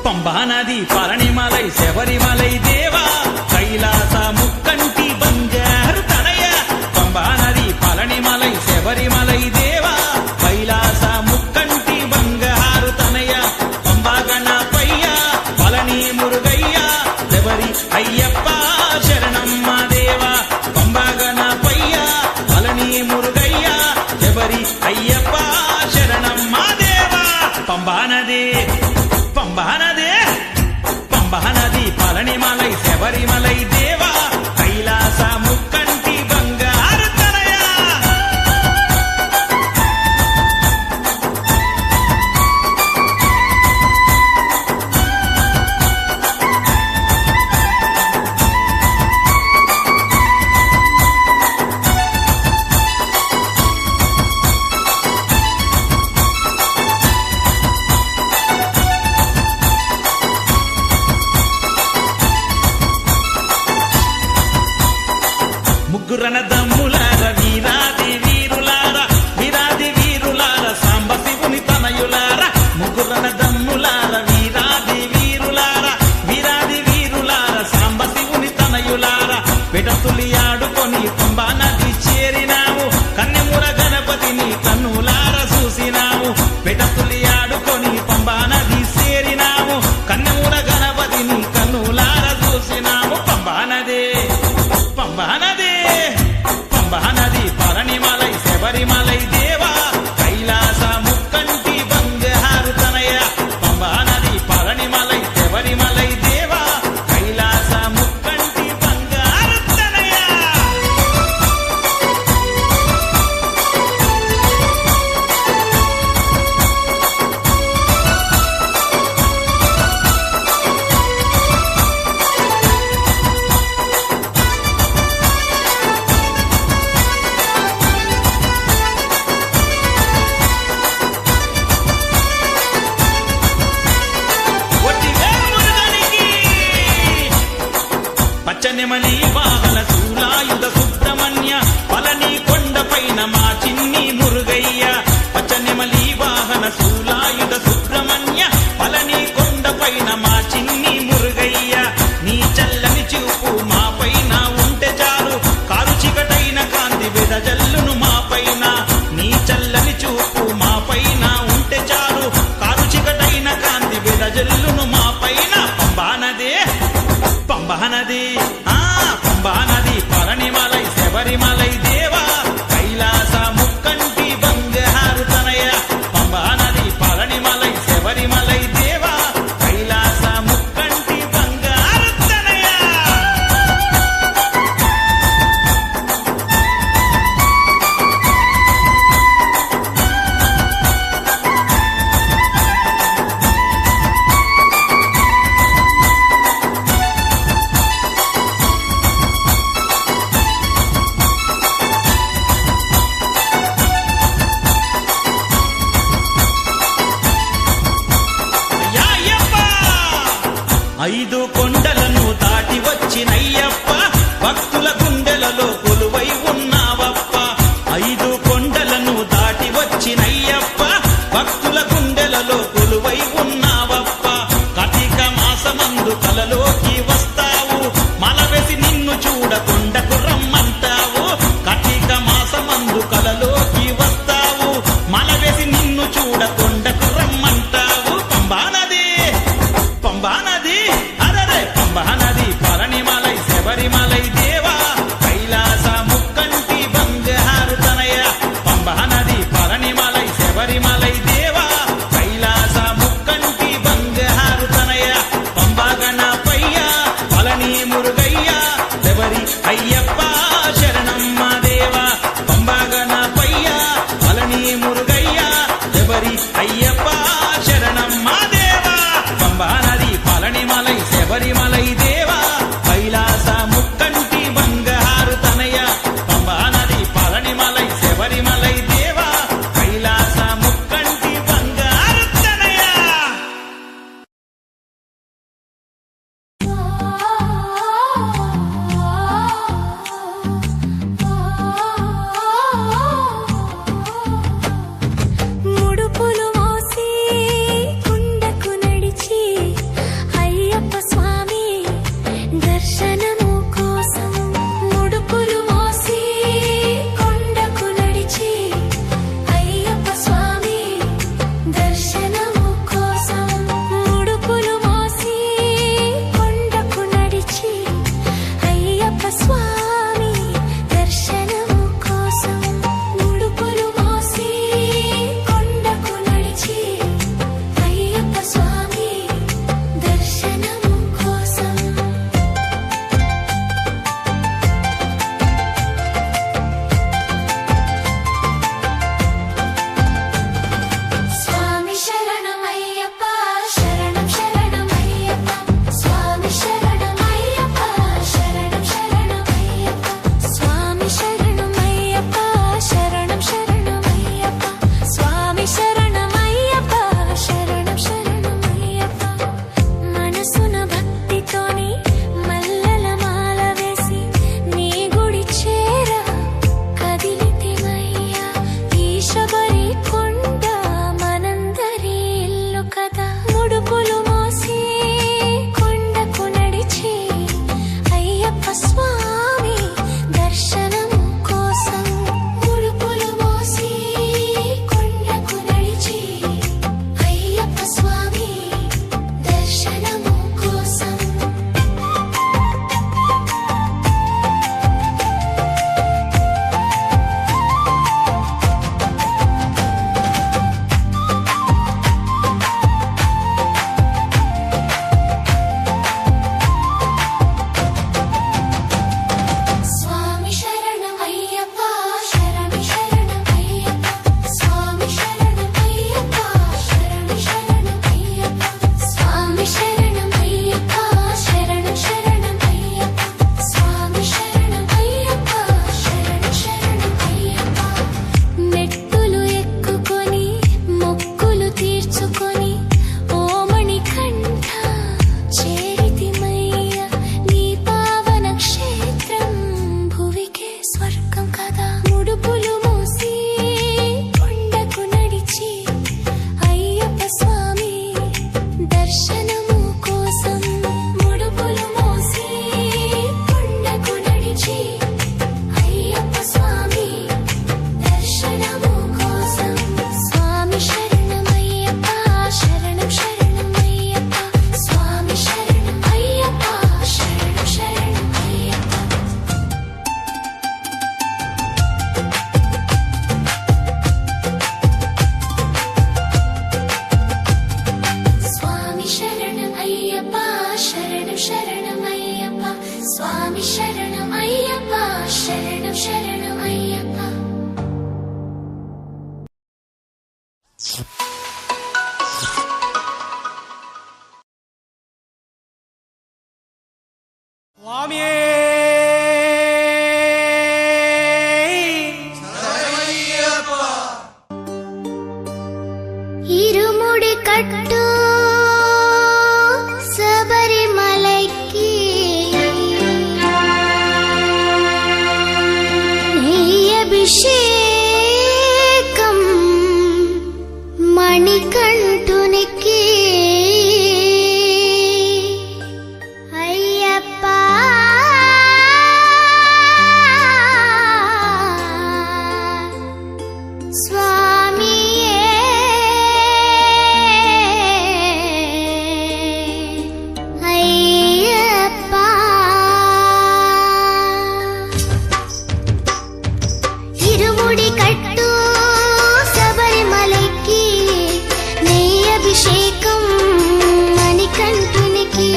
పంబా నది పళనిమలై శబరిమలై దేవా కైలాస ముక్కంటి బంగారు తనయ పంబా నది పళనిమలై శబరిమలై దేవా కైలాస ముక్కంటి బంగారు తనయ పంబా గణపయ్య పళని మురుగయ్య శబరి అయ్యప్ప శరణమ్మ దేవా పంబా గణపయ్య పళని మురుగయ్య శబరి అయ్యప్ప శరణమ్మ దేవా పంబా నది పళనిమలై శబరిమలై దేవా కైలాస ముక్కంటి బంగారు తనయ ముగ్గురన దమ్ములార వీరాది వీరులార వీరాది వీరులార సాంబ శివుని తనయులార ముగ్గురన దమ్ములార వీరాది వీరులార వీరాది వీరులార సాంబ శివుని తనయులార పిటతులి ఆడుకొని పంబా నది చేరినాము కన్నెముర గణపతిని కన్నులార చూసినాము పిటతులి ఆడుకొని పంబా నది చేరినాము కన్నెముర గణపతిని కన్నులార చూసినాము పంబా నది పళనిమలై శబరిమలై దేవా కైలాస ముక్కంటి బంగారు తనయ పంబా నది పళనిమలై శబరిమలై దేవా కైలాస ముక్కంటి బంగారు తనయ పచ్చనెమలి వాహన శూలాయుధ సుబ్రహ్మణ్య పళని కొండపైన మా చిన్ని మురుగయ్య పచ్చనెమలి వాహన శూలాయుధ సుబ్రహ్మణ్య పళని కొండపైన మా చిన్ని మురుగయ్య నీ చల్లని చూపు మా పైన ఉంటే చాలు కారు చికటైన కాంతి వెదజల్లును మా పైన నీ చల్లని చూపు మా పైన ఉంటే చాలు కారు చికటైన కాంతి వెదజల్లును మా పైన పంబా నది పళనిమలై శబరిమలై దేవా కైలాస ముక్కంటి బంగారు తనయ పంబా నది పళనిమలై శబరిమలై దేవా కైలాస ముక్కంటి బంగారు తనయ ఐదు కొండలను దాటి వచ్చినయ్యప్ప భక్తుల గుండెలలో కొలువై ఉన్నావప్ప ఐదు కొండలను దాటి వచ్చినయ్యప్ప భక్తుల గుండెలలో కొలువై ఉన్నావప్ప కార్తీక మాసమందు కలలోకి వస్తావు మలవెసి నిన్ను చూడకుండకు రమ్మంటావు కార్తీక మాసమందు కలలోకి వస్తావు మలవెసి నిన్ను చూడకుండకు రమ్మంటావు పంబా నది పళనిమలై శబరిమలై దేవా కైలాస ముక్కంటి బంగారు తనయ పంబా నది పళనిమలై శబరిమలై దేవా కైలాస ముక్కంటి బంగారు తనయ పంబా గణపయ్య పళని మురుగయ్య శబరి అయ్యప్ప శరణమ్మ దేవా పంబా గణపయ్య పళని మురుగయ్య శబరి అయ్యప్ప శరణమ్మ దేవా పంబా నది పళని స్వామియే ఇరుముడి కట్టు శబరిమలైకి నెయ్యభిషేకం మణికంఠునికి అయ్యప్ప స్వామియే అయ్యప్ప ఇరుముడి కట్టు శబరిమలైకి నెయ్యభిషేకం మణికంఠునికి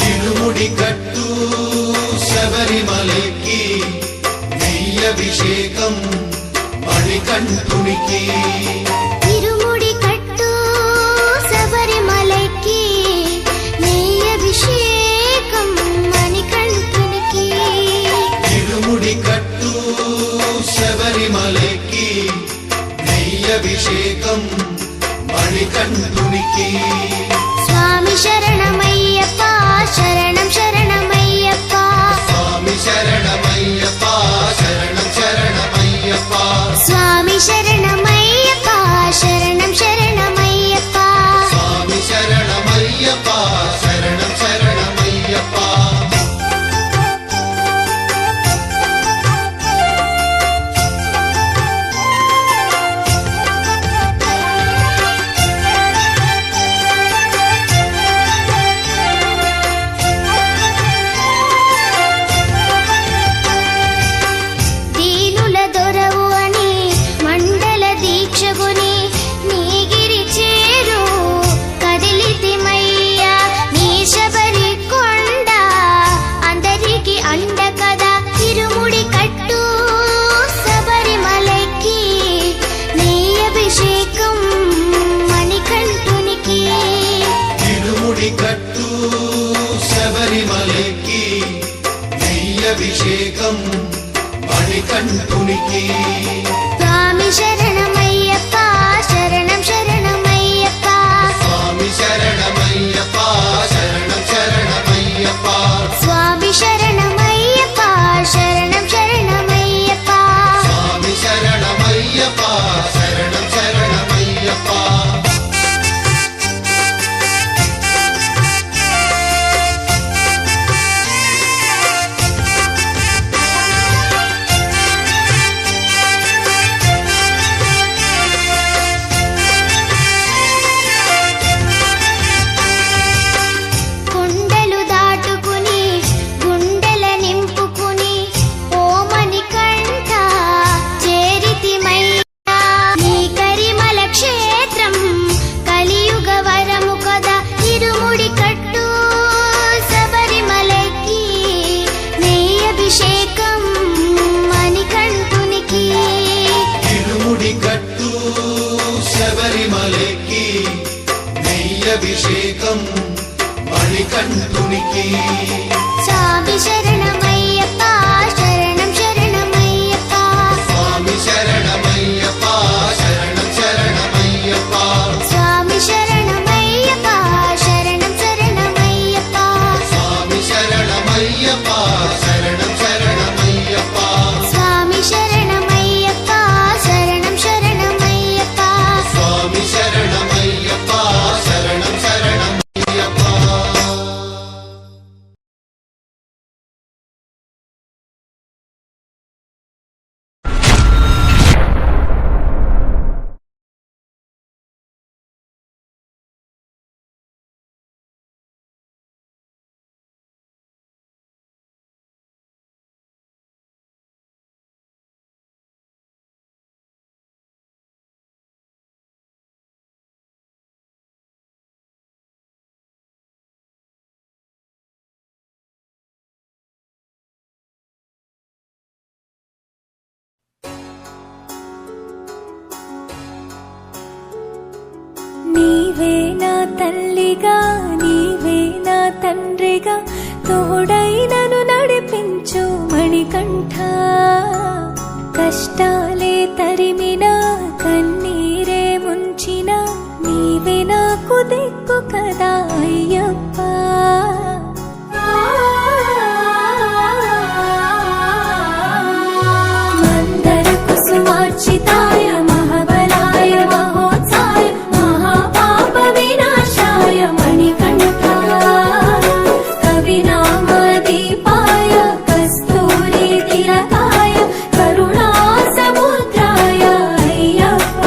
ఇరుముడి కట్టు శబరిమలకి నెయ్యభిషేకం మణికంఠునికి ఇరుముడి కట్టు శబరిమలైకి నెయ్యభిషేకం మణికంఠునికి ఇరుముడి కట్టు శబరిమలకి నెయ్యభిషేకం మణికంఠునికి స్వామి శరణమయ్యప్ప శరణం శరణమయ్యప్ప స్వామి శరణమయ్యప్ప శరణం శరణమయ్యప్ప స్వామి శరణమయ్యప్ప శరణం శరణమయ్యప్ప స్వామి శరణమయ్యప్ప శరణం శరణమయ్యప్ప దీనుల దొరవు అని మండల దీక్షగుని నీగిరి చేరు కదిలితిమయ్యా నీ శబరి కొండ అందరికి అండ కదా ఇరుముడి కట్టు శబరిమలకి నెయ్యభిషేకం మణికంఠునికి ఇరుముడి కట్టు శబరిమలకి నెయ్యభిషేకం మణికంఠునికి స్వామి శరణమయ్యప్ప శరణం శరణమయ్యప్ప స్వామి శరణమయ్యప్ప శరణం శరణమయ్యప్ప స్వామి శరణమయ్యప్ప శరణం శరణమయ్యప్ప స్వామి శరణమయ్యప్ప శరణం శరణమయ్యప్ప కొండలు దాటుకుని గుండెల నింపుకుని ఓమని కంట చేరితిమయ్యా నీ కరిమల క్షేత్రం కలియుగ వరము కదా ఇరుముడి కట్టు శబరిమలకి నెయ్యభిషేకం మణికంఠునికి ఇరుముడి కట్టు శబరిమలకి నెయ్యభిషేకం మణికంఠునికి స్వామి శరణమయ్యప్ప శరణం శరణమయ్యప్ప స్వామి శరణమయ్యప్ప శరణం శరణమయ్యప్ప స్వామి శరణమయ్యప్ప శరణం శరణమయ్యప్ప స్వామి శరణమయ్యప్ప శరణం శరణమయ్యప్ప స్వామి శరణమయ్యప్ప శరణం శరణమయ్యప్ప స్వామి శరణమయ్యప్ప శరణం శరణమయ్యప్ప నీవే నా తల్లిగా నీవే నా తండ్రిగా తోడైన కష్టాలే తరిమినా కన్నీరే ముంచిన నీవే నాకు దిక్కు కదా అయ్యప్ప. మందర కుసుమార్చితాయ మహాబలాయ మహోత్సాయ మహాపాప వినాశాయ మణికంఠ కవినామదీపాయ కస్తూరి తిలకాయ కరుణా సముద్రాయ అయ్యప్ప.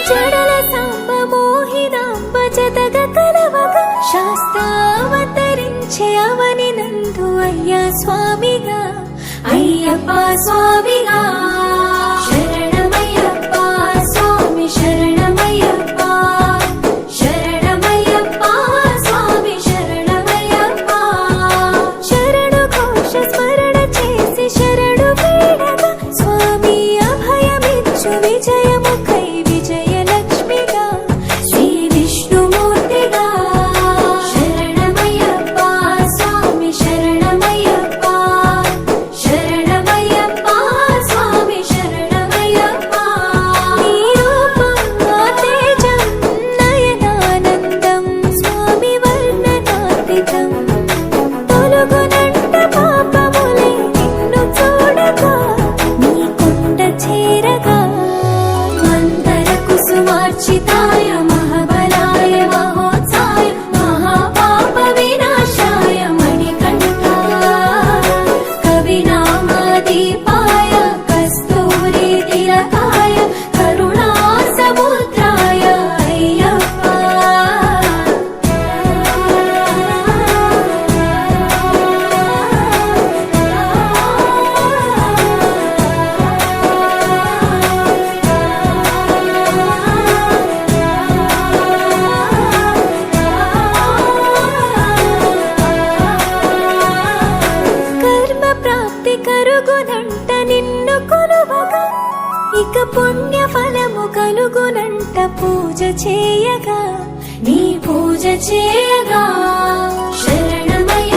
జడల సాంబ మోహినాంబ జతగ కలవగ శాస్త్రావతరించే అవని నందు అయ్యా స్వామిగా అయ్యప్ప స్వామిగా. శరణమయ్యప్ప స్వామి శరణమయ్యప్ప శరణమయ్యప్ప స్వామి శరణమయ్యప్ప. శరణు ఘోష స్మరణ చేసి శరణు వేడగా స్వామి అభయమిచ్చు విజయముఖై విజయలక్ష్మిగా శ్రీ విష్ణుమూర్తిగా. శరణమయ్యప్ప స్వామి శరణమయ్యప్ప శరణమయ్యప్ప స్వామి శరణమయ్యప్ప. నీ రూపం నా తేజం నయనానందం స్వామి వర్ణనాతీతం. తొలగునంట పాపములే నిన్ను చూడగా నీ కొండ చేరగా. మందర కుసుమార్చితాయ మహాబలాయ మహోత్సాయ మహాపాప వినాశాయ మణికంఠ కవినామదీపాయ కస్తూరి తిలకాయ కరుణా సముద్రాయ అయ్యప్ప. కర్మ ప్రాప్తి కరుగునంట నిన్ను కొలువగా ఇక పుణ్య ఫలము కలుగునంట పూజ చేయగా నీ పూజ చేయగా. శరణమయ్య